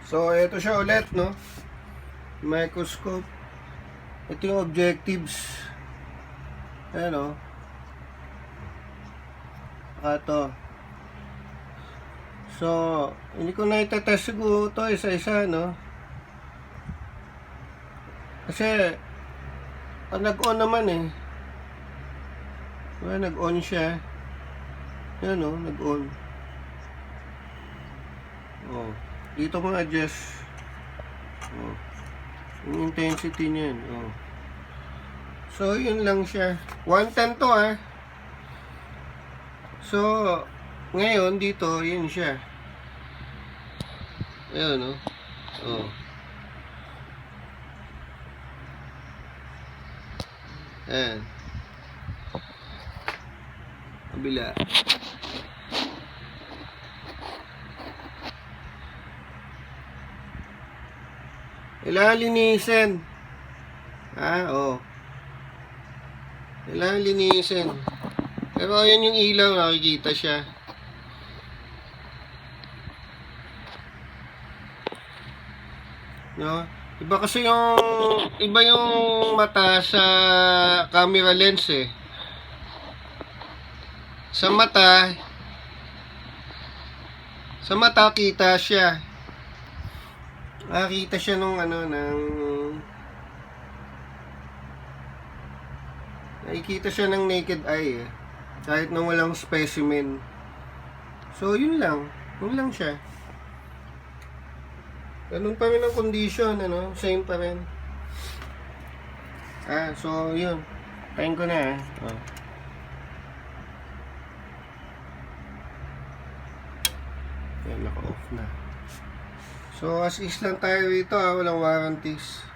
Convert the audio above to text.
So, ito siya ulit, no? Microscope. Ito yung objectives. Ayan, o. Ito. So, hindi ko na itetest siguro ito isa-isa, no? Kasi, nag-on naman eh. Well, nag-on siya. Ayan, o, nag-on. Oh. Dito ko adjust. Oh. Yung intensity niyan. Oh. So, yun lang siya. 110 to, ah. So, ngayon, dito, yun siya. Ayan, oh. Oh. Ayan. Kabila. Kailangan linisin. Oh. Kailangan linisin. Pero ayan yung ilaw, nakikita siya. No? Iba kasi iba yung mata sa camera lens eh. Sa mata kita siya. Nakita siya nakikita siya ng naked eye eh. Kahit na walang specimen. So, yun lang. Yun lang siya. Ganun pa rin ang condition, ano? Same pa rin. So, yun. Tayin ko na, Oh. Yan, naka-off na. So, as is lang tayo dito, walang warranties.